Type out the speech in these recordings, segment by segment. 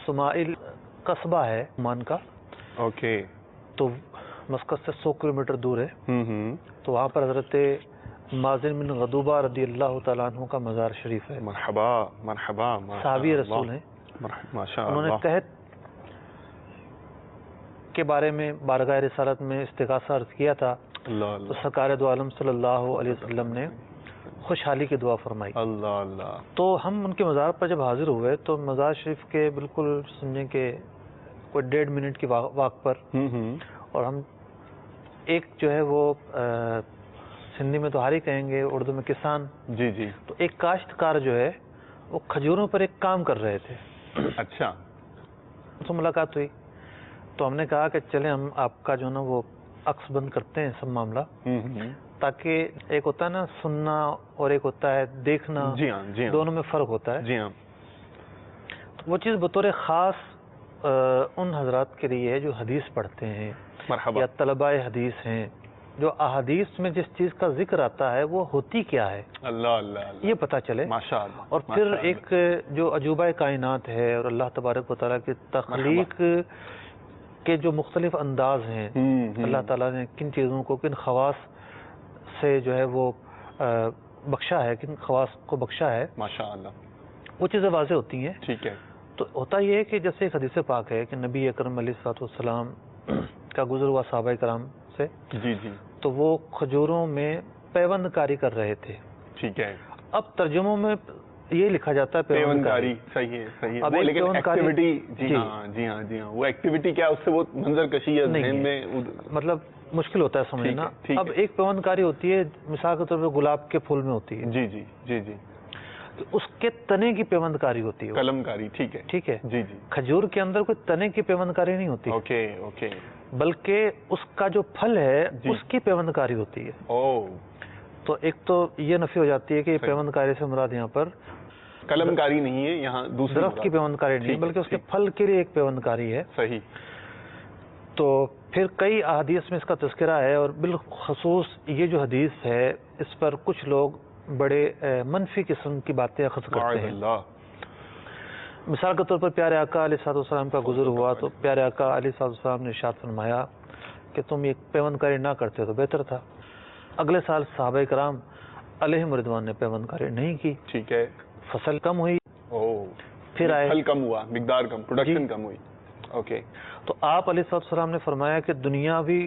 Smile قصبہ ہے Oman کا، اوکے، تو مسقط سے 100 کلومیٹر دور ہے. تو وہاں پر حضرت مازن بن غدوبہ رضی اللہ تعالیٰ عنہ کا مزار شریف ہے. مرحبا مرحبا، صحابی رسول ہیں. ماشاء انہوں نے اللہ. قحط کے بارے میں بارگاہ رسالت میں استغاثہ عرض کیا تھا، اللہ تو اللہ سرکار دو عالم صلی اللہ علیہ وسلم نے خوشحالی کی دعا فرمائی. اللہ اللہ. تو ہم ان کے مزار پر جب حاضر ہوئے تو مزار شریف کے بالکل سمجھیں کہ کوئی 1.5 منٹ کی واک پر، اور ہم ایک جو ہے وہ سندھی میں تو ہاری کہیں گے، اردو میں کسان، جی جی. تو ایک کاشتکار جو ہے وہ کھجوروں پر ایک کام کر رہے تھے. اچھا. تو ملاقات ہوئی تو ہم نے کہا کہ چلیں ہم آپ کا جو نا وہ عکس بند کرتے ہیں سب معاملہ، تاکہ ایک ہوتا ہے نا سننا اور ایک ہوتا ہے دیکھنا، جی ہاں جی ہاں، دونوں میں فرق ہوتا ہے. جی ہاں. تو وہ چیز بطور خاص ان حضرات کے لیے ہے جو حدیث پڑھتے ہیں مرحبا. یا طلباء حدیث ہیں، جو احادیث میں جس چیز کا ذکر آتا ہے وہ ہوتی کیا ہے، اللہ اللہ اللہ. یہ پتہ چلے. ماشاء اللہ. اور پھر ایک جو عجوبہ کائنات ہے اور اللہ تبارک و تعالیٰ کی تخلیق کے جو مختلف انداز ہیں، اللہ تعالیٰ نے کن چیزوں کو کن خواص سے جو ہے وہ بخشا ہے، کن خواص کو بخشا ہے، ماشاء اللہ، وہ چیزیں واضح ہوتی ہیں. ٹھیک ہے. تو ہوتا یہ ہے کہ جیسے ایک حدیث پاک ہے کہ نبی اکرم علیہ الصلوۃ والسلام کا گزر ہوا صحابہ کرام سے، جی جی. تو وہ کھجوروں میں پیوند کاری کر رہے تھے. ٹھیک ہے. اب ترجموں میں یہ لکھا جاتا ہے پیوند کاری. صحیح ہے صحیح اب ہے. ایک لیکن پیوند کاری، ایکٹیویٹی، جی جی ہاں جی ہاں جی ہاں، وہ ایکٹیویٹی کیا اس سے وہ منظر کشی ہے ذہن میں، مطلب مشکل ہوتا ہے سمجھنا. اب ایک پیوند کاری ہوتی ہے مثال کے طور پر گلاب کے پھول میں ہوتی ہے، جی جی جی جی، تو اس کے تنے کی پیوند کاری ہوتی ہے، قلم کاری. ٹھیک ہے ٹھیک ہے. جی جی. کھجور کے اندر کوئی تنے کی پیوند کاری نہیں ہوتی، اوکے اوکے. بلکہ اس کا جو پھل ہے اس کی پیوند کاری ہوتی ہے. او، تو ایک تو یہ نفی ہو جاتی ہے کہ یہ پیوند کاری سے مراد یہاں پر قلم کاری نہیں ہے، یہاں دوسری درخت کی پیوند کاری نہیں بلکہ اس کے پھل کے لیے ایک پیوند کاری ہے. صحیح. تو پھر کئی احادیث میں اس کا تذکرہ ہے، اور بالخصوص یہ جو حدیث ہے اس پر کچھ لوگ بڑے منفی قسم کی باتیں اخذ کرتے ہیں. مثال کے طور پر پیارے آقا علیہ الصلوۃ والسلام کا گزر ہوا تو پیارے آقا علیہ الصلوۃ والسلام نے ارشاد فرمایا کہ تم یہ پیوند کاری نہ کرتے تو بہتر تھا. اگلے سال صحابہ کرام علیہم رضوان نے پیوند کاری نہیں کی. ٹھیک ہے. فصل کم ہوئی، پھر آئے، پھل کم ہوا، مقدار کم، پروڈکشن کم ہوئی. اوکے. تو آپ علیہ الصلوۃ والسلام نے فرمایا کہ دنیاوی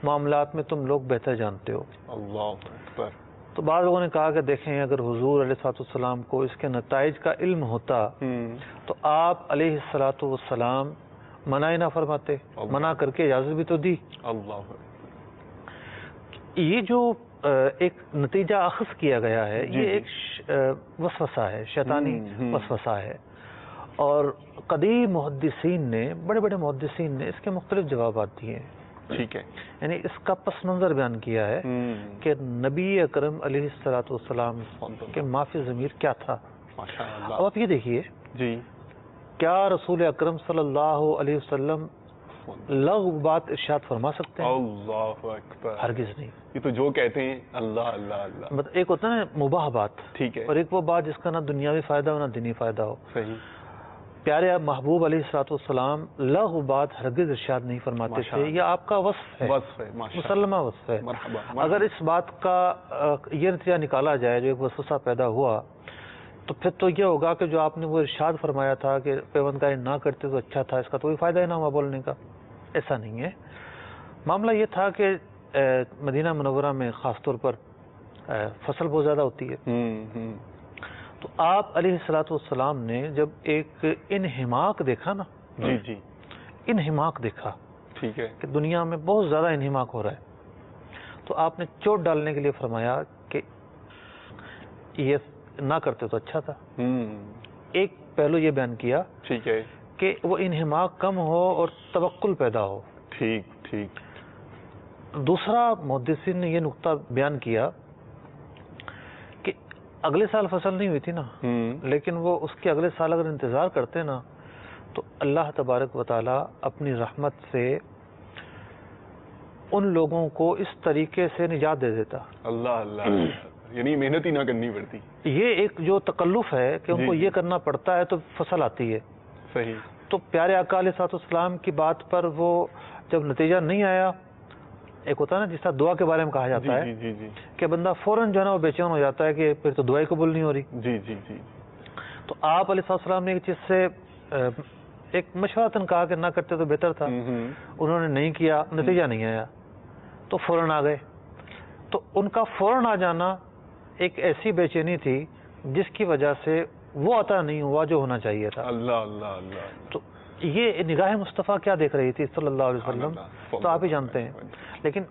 معاملات میں تم لوگ بہتر جانتے ہو. اللہ اکبر. تو بعض لوگوں نے کہا کہ دیکھیں اگر حضور علیہ الصلوۃ والسلام کو اس کے نتائج کا علم ہوتا تو آپ علیہ الصلوۃ والسلام منع ہی نہ فرماتے، منع کر کے اجازت بھی تو دی. اللہ. یہ جو ایک نتیجہ اخذ کیا گیا ہے یہ ایک وسوسہ ہے، شیطانی وسوسہ ہے. اور قدیم محدثین نے، بڑے بڑے محدثین نے اس کے مختلف جوابات دیے ہیں. ٹھیک ہے. یعنی اس کا پس منظر بیان کیا ہے کہ نبی اکرم علیہ الصلوۃ والسلام کے معافی ضمیر کیا تھا. اب آپ یہ دیکھیے جی، کیا رسول اکرم صلی اللہ علیہ وسلم لغو بات ارشاد فرما سکتے ہیں؟ اللہ اکبر. ہرگز نہیں. یہ تو جو کہتے ہیں اللہ اللہ اللہ. مطلب ایک ہوتا ہے نا مباح بات، ٹھیک ہے، اور ایک وہ بات جس کا نہ دنیاوی فائدہ ہو نہ دینی فائدہ ہو. صحیح. پیارے محبوب علیہ الصلوۃ والسلام لغو بات ہرگز ارشاد نہیں فرماتے تھے. یہ آپ کا وصف ہے، مسلمہ وصف ہے. اگر اس بات کا یہ نتیجہ نکالا جائے جو ایک وسوسہ پیدا ہوا تو پھر تو یہ ہوگا کہ جو آپ نے وہ ارشاد فرمایا تھا کہ پیوند کاری نہ کرتے تو اچھا تھا، اس کا تو کوئی فائدہ ہی نہ ہوا بولنے کا. ایسا نہیں ہے. معاملہ یہ تھا کہ مدینہ منورہ میں خاص طور پر فصل بہت زیادہ ہوتی ہے. تو آپ علیہ الصلوۃ والسلام نے جب ایک انہماک دیکھا نا، جی جی، انہماک دیکھا، ٹھیک ہے، کہ دنیا میں بہت زیادہ انہماک ہو رہا ہے، تو آپ نے چوٹ ڈالنے کے لیے فرمایا کہ یہ نہ کرتے تو اچھا تھا. ایک پہلو یہ بیان کیا، ٹھیک ہے، کہ وہ انہماک کم ہو اور توکل پیدا ہو. ٹھیک ٹھیک. دوسرا محدثین نے یہ نقطہ بیان کیا کہ اگلے سال فصل نہیں ہوئی تھی نا، لیکن وہ اس کے اگلے سال اگر انتظار کرتے نا تو اللہ تبارک و تعالی اپنی رحمت سے ان لوگوں کو اس طریقے سے نجات دے دیتا. اللہ اللہ. یعنی محنت ہی نہ کرنی پڑتی. یہ ایک جو تکلف ہے کہ ان کو یہ کرنا پڑتا ہے تو فصل آتی ہے. صحیح. تو پیارے آقا علیہ الصلوۃ والسلام کی بات پر وہ جب نتیجہ نہیں آیا، ایک ہوتا ہے نا جس طرح دعا کے بارے میں کہا جاتا ہے کہ بندہ فوراً جو ہے نا وہ بے چین ہو جاتا ہے کہ پھر تو دعائیں قبول نہیں ہو رہی. تو آپ علیہ الصلوۃ والسلام نے ایک چیز سے ایک مشورتاً کہا کہ نہ کرتے تو بہتر تھا. انہوں نے نہیں کیا، نتیجہ نہیں آیا تو فوراً آ گئے. تو ان کا فوراً آ جانا ایک ایسی بے چینی تھی جس کی وجہ سے وہ عطا نہیں ہوا جو ہونا چاہیے تھا. تو یہ نگاہ مصطفیٰ کیا دیکھ رہی تھی صلی اللہ علیہ وسلم تو آپ ہی جانتے ہیں. لیکن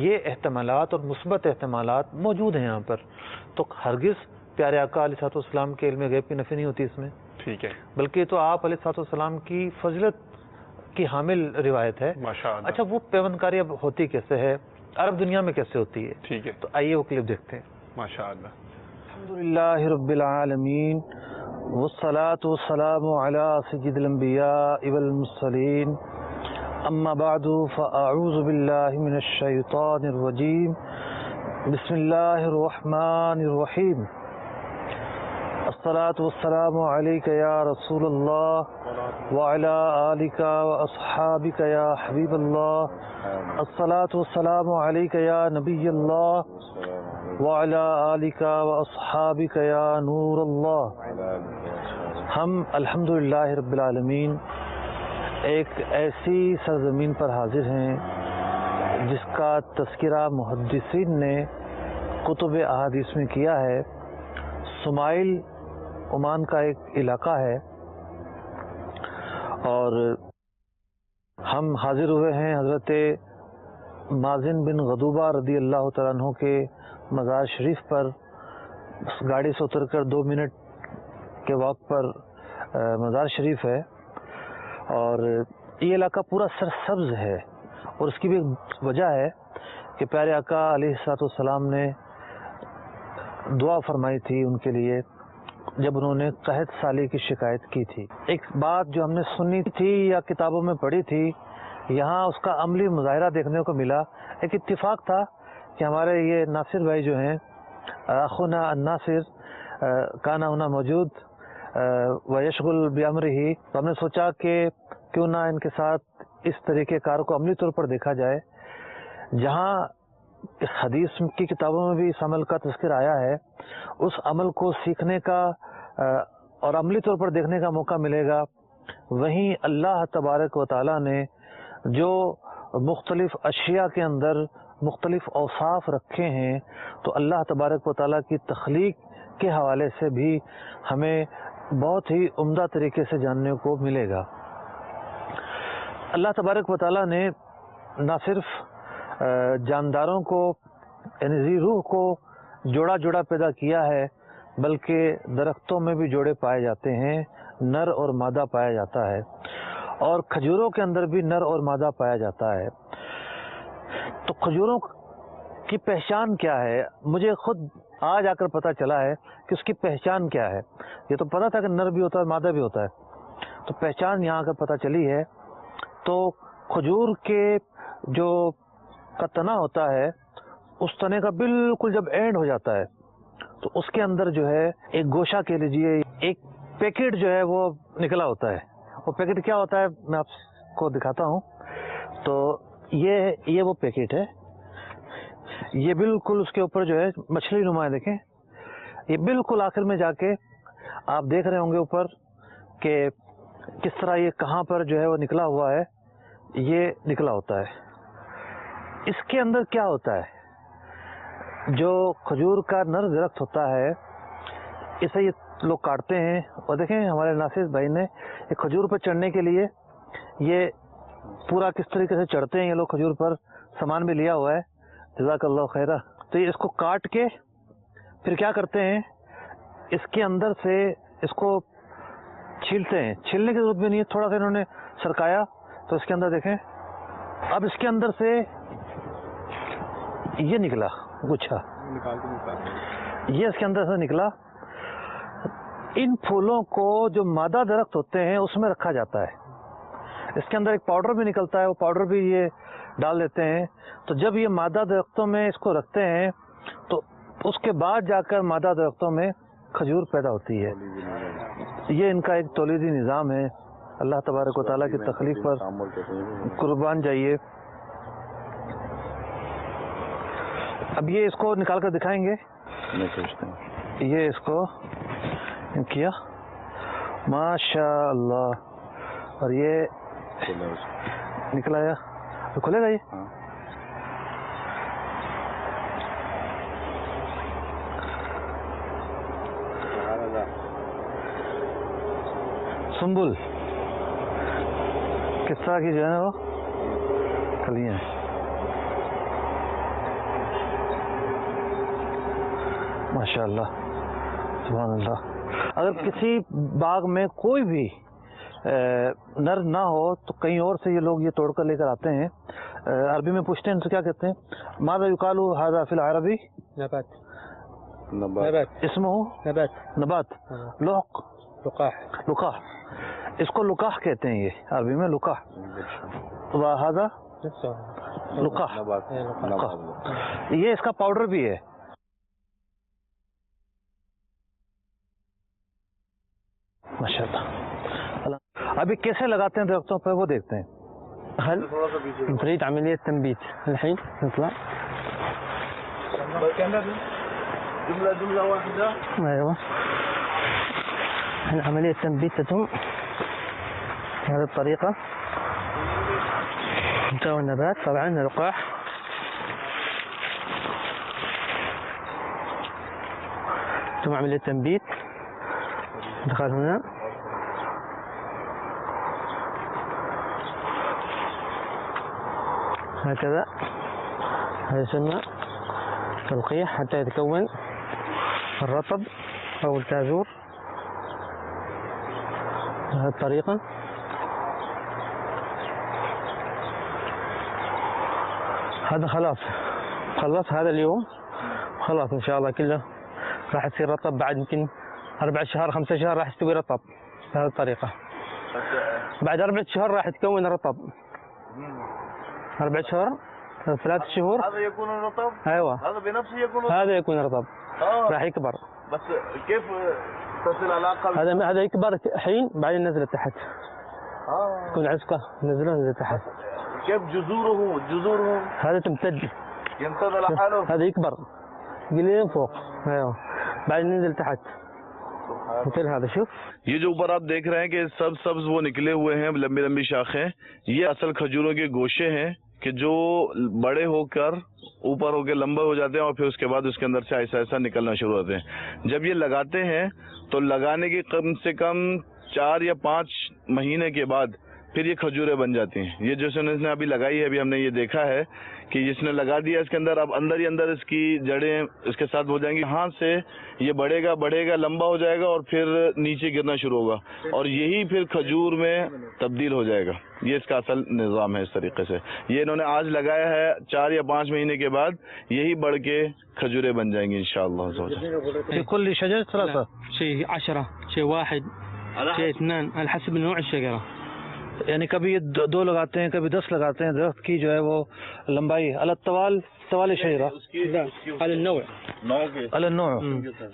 یہ احتمالات اور مثبت احتمالات موجود ہیں یہاں پر. تو ہرگز پیارے آقا علیہ الصلوۃ والسلام کے علم غیب کی نفی نہیں ہوتی اس میں، ٹھیک ہے، بلکہ تو آپ علیہ الصلوۃ والسلام کی فضیلت کی حامل روایت ہے. اچھا وہ پیوندکاری اب ہوتی کیسے ہے، عرب دنیا میں کیسے ہوتی ہے؟ ٹھیک ہے، تو آئیے وہ کلپ دیکھتے ہیں. ماشاءاللہ. الحمدللہ رب العالمین والصلاة والسلام على سید الانبیاء والمرسلین، اما بعد فاعوذ باللہ من الشیطان الرجیم، بسم اللہ الرحمن الرحیم. الصلاة والسلام علیک یا رسول اللہ وعلی آلک واصحابک یا حبیب اللہ. الصلاة والسلام علیک یا نبی اللہ وعلی آلک واصحابک یا نور اللہ. ہم الحمدللہ رب العالمین ایک ایسی سرزمین پر حاضر ہیں جس کا تذکرہ محدثین نے کتب احادیث میں کیا ہے. سمائل عمان کا ایک علاقہ ہے اور ہم حاضر ہوئے ہیں حضرت مازن بن غضوبہ رضی اللہ تعالیٰ عنہ کے مزار شریف پر. گاڑی سے اتر کر 2 منٹ کے واک پر مزار شریف ہے اور یہ علاقہ پورا سرسبز ہے. اور اس کی بھی ایک وجہ ہے کہ پیارے آقا علیہ الصلوۃ والسلام نے دعا فرمائی تھی ان کے لیے جب انہوں نے قحط سالی کی شکایت کی تھی. ایک بات جو ہم نے سنی تھی یا کتابوں میں پڑھی تھی، یہاں اس کا عملی مظاہرہ دیکھنے کو ملا. ایک اتفاق تھا کہ ہمارے یہ ناصر بھائی جو ہیں اخونا الناصر کانا ہونا موجود ویشغل بامرہ، تو ہم نے سوچا کہ کیوں نہ ان کے ساتھ اس طریقہ کار کو عملی طور پر دیکھا جائے. جہاں حدیث کی کتابوں میں بھی اس عمل کا تذکر آیا ہے، اس عمل کو سیکھنے کا اور عملی طور پر دیکھنے کا موقع ملے گا. وہیں اللہ تبارک و تعالیٰ نے جو مختلف اشیاء کے اندر مختلف اوصاف رکھے ہیں تو اللہ تبارک و تعالیٰ کی تخلیق کے حوالے سے بھی ہمیں بہت ہی عمدہ طریقے سے جاننے کو ملے گا. اللہ تبارک و تعالیٰ نے نہ صرف جانداروں کو یعنی ذی روح کو جوڑا جوڑا پیدا کیا ہے، بلکہ درختوں میں بھی جوڑے پائے جاتے ہیں، نر اور مادہ پایا جاتا ہے، اور کھجوروں کے اندر بھی نر اور مادہ پایا جاتا ہے. تو کھجوروں کی پہچان کیا ہے؟ مجھے خود آج آ کر پتہ چلا ہے کہ اس کی پہچان کیا ہے. یہ تو پتہ تھا کہ نر بھی ہوتا ہے مادہ بھی ہوتا ہے، تو پہچان یہاں آ کر پتہ چلی ہے. تو کھجور کے جو کا تنا ہوتا ہے، اس تنے کا بالکل جب اینڈ ہو جاتا ہے تو اس کے اندر جو ہے ایک گوشہ کہہ لیجیے، ایک پیکٹ جو ہے وہ نکلا ہوتا ہے. وہ پیکٹ کیا ہوتا ہے میں آپ کو دکھاتا ہوں. تو یہ وہ پیکٹ ہے، یہ بالکل اس کے اوپر جو ہے مچھلی نما ہے. دیکھیں یہ بالکل آخر میں جا کے آپ دیکھ رہے ہوں گے اوپر کہ کس طرح یہ کہاں پر جو ہے وہ نکلا ہوا ہے. یہ نکلا ہوتا ہے. اس کے اندر کیا ہوتا ہے؟ جو کھجور کا نر درخت ہوتا ہے اسے یہ لوگ کاٹتے ہیں، اور دیکھیں ہمارے ناصر بھائی نے یہ کھجور پر چڑھنے کے لیے یہ پورا کس طریقے سے چڑھتے ہیں. یہ لوگ کھجور پر سامان بھی لیا ہوا ہے، جزاک اللہ خیرہ. تو یہ اس کو کاٹ کے پھر کیا کرتے ہیں، اس کے اندر سے اس کو چھیلتے ہیں. چھیلنے کی ضرورت بھی نہیں ہے، تھوڑا سا انہوں نے سرکایا تو اس کے اندر دیکھیں اب اس کے اندر سے یہ نکلا گچھا، یہ اس کے اندر سے نکلا. ان پھولوں کو جو مادہ درخت ہوتے ہیں اس میں رکھا جاتا ہے. اس کے اندر ایک پاؤڈر بھی نکلتا ہے، وہ پاؤڈر بھی یہ ڈال دیتے ہیں. تو جب یہ مادہ درختوں میں اس کو رکھتے ہیں تو اس کے بعد جا کر مادہ درختوں میں کھجور پیدا ہوتی ہے. یہ ان کا ایک تولیدی نظام ہے. اللہ تبارک و تعالیٰ کی تخلیق پر قربان جائیے. اب یہ اس کو نکال کر دکھائیں گے. یہ اس کو کیا ماشاء اللہ, اور یہ نکلا یا کھلے گا یہ. سنبل کس طرح کی جو ہے وہ کلیاں ہیں. ماشاء اللہ سبحان اللہ. اگر کسی باغ میں کوئی بھی نر نہ ہو تو کہیں اور سے یہ لوگ یہ توڑ کر لے کر آتے ہیں. عربی میں پوچھتے ہیں ان سے کیا کہتے ہیں؟ ماذا یقال ھذا فی العربی؟ نبات. اسمہ نبات. لوق لقاح. اس کو لقاح کہتے ہیں, یہ عربی میں لقاح. وھذا لقاح. یہ اس کا پاؤڈر بھی ہے. ماشاء اللہ. ابھی کیسے لگاتے ہیں درختوں پہ وہ دیکھتے ہیں. هل نريد عملية تنبيت الحين نطلع جملة واحدة. أيوة عملية تنبيت تتم بهذه الطريقة. انتهى النبات طبعا اللقاح. ثم عملية تنبيت. دخل هنا هكذا. هذا يسمى تلقيح حتى يتكون الرطب أو الكاجور بهذه الطريقة. هذا خلاص هذا اليوم خلاص إن شاء الله كله راح يصير رطب. بعد يمكن 4 شهور 5 شهور راح يستوي رطب بهذه الطريقة. بعد 4 شهور راح يتكون رطب. 4 شهور 3 شهور هذا يكون رطب. ايوه هذا بنفسه يكون رطب. هذا يكون رطب. راح يكبر. بس كيف تصل علاقة؟ هذا يكبر الحين بعدين نزل تحت. يكون عسقة نزل تحت. كيف جذوره هذا تمتد يمتد لحاله. هذا يكبر قليلا فوق. ايوه بعدين ننزل تحت. مثل هذا شوف. یہ جو اوپر آپ دیکھ رہے ہیں کہ سبز وہ نکلے ہوئے ہیں لمبی لمبی شاخیں, یہ اصل کھجوروں کے گوشے ہیں کہ جو بڑے ہو کر اوپر ہو کے لمبے ہو جاتے ہیں اور پھر اس کے بعد اس کے اندر سے ایسا ایسا نکلنا شروع ہوتے ہیں. جب یہ لگاتے ہیں تو لگانے کے کم سے کم 4 یا 5 مہینے کے بعد پھر یہ کھجوریں بن جاتی ہیں. یہ جیسے اس نے ابھی لگائی ہے, ابھی ہم نے یہ دیکھا ہے کہ جس نے لگا دیا اس کے اندر, اب اندر ہی اندر اس کی جڑیں اس کے ساتھ ہو جائیں گی. یہاں سے یہ بڑھے گا لمبا ہو جائے گا اور پھر نیچے گرنا شروع ہوگا اور یہی پھر کھجور میں تبدیل ہو جائے گا. یہ اس کا اصل نظام ہے. اس طریقے سے یہ انہوں نے آج لگایا ہے, 4 یا 5 مہینے کے بعد یہی بڑھ کے کھجوریں بن جائیں گی انشاءاللہ. كل شجرة 3 شيء 10 شيء 1 شيء 2 على حسب نوع الشجرة. یعنی کبھی 2 لگاتے ہیں کبھی 10 لگاتے ہیں. درخت کی جو ہے وہ لمبائی طوال شجرة على النوع على النوع.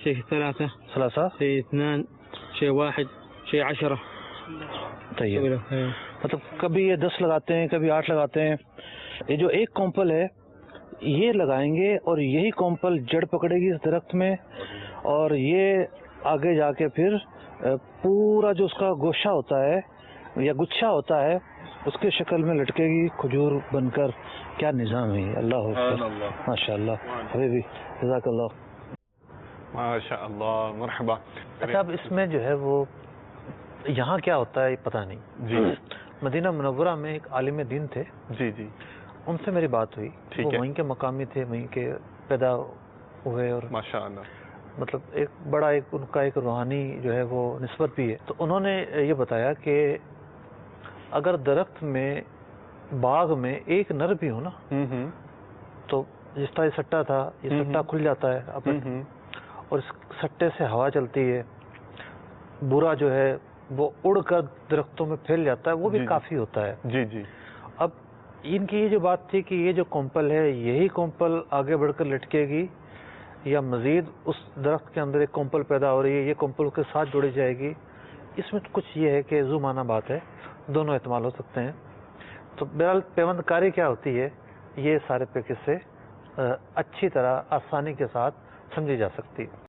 شيء 3 شيء 2 شيء 1 شيء 10. طيب مطلب کبھی یہ 10 لگاتے ہیں کبھی 8 لگاتے ہیں. یہ جو ایک کومپل ہے یہ لگائیں گے اور یہی کومپل جڑ پکڑے گی اس درخت میں اور یہ آگے جا کے پھر پورا جو اس کا گوشہ ہوتا ہے یا گچھا ہوتا ہے اس کے شکل میں لٹکے گی کھجور بن کر. کیا نظام ہے اللہ ماشاء اللہ. حبیبی جزاک اللہ. ماشاء اللہ مرحبا. اچھا اب اس میں جو ہے وہ یہاں کیا ہوتا ہے پتہ نہیں. جی مدینہ منورہ میں ایک عالم دین تھے. جی ان سے میری بات ہوئی. وہ وہیں کے مقامی تھے, وہیں کے پیدا ہوئے اور ماشاء اللہ مطلب ایک بڑا ان کا ایک روحانی جو ہے وہ نسبت بھی ہے. تو انہوں نے یہ بتایا کہ اگر درخت میں باغ میں ایک نر بھی ہو نا تو جس طرح یہ سٹا تھا یہ سٹا کھل جاتا ہے اپنے اور اس سٹے سے ہوا چلتی ہے, برا جو ہے وہ اڑ کر درختوں میں پھیل جاتا ہے, وہ بھی کافی ہوتا ہے. جی اب ان کی یہ جو بات تھی کہ یہ جو کومپل ہے یہی کومپل آگے بڑھ کر لٹکے گی یا مزید اس درخت کے اندر ایک کومپل پیدا ہو رہی ہے, یہ کومپل کے ساتھ جوڑی جائے گی, اس میں تو کچھ یہ ہے کہ ذو معنی بات ہے، دونوں احتمال ہو سکتے ہیں. تو بہرحال پیوند کاری کیا ہوتی ہے یہ سارے پیکج سے اچھی طرح آسانی کے ساتھ سمجھی جا سکتی ہے.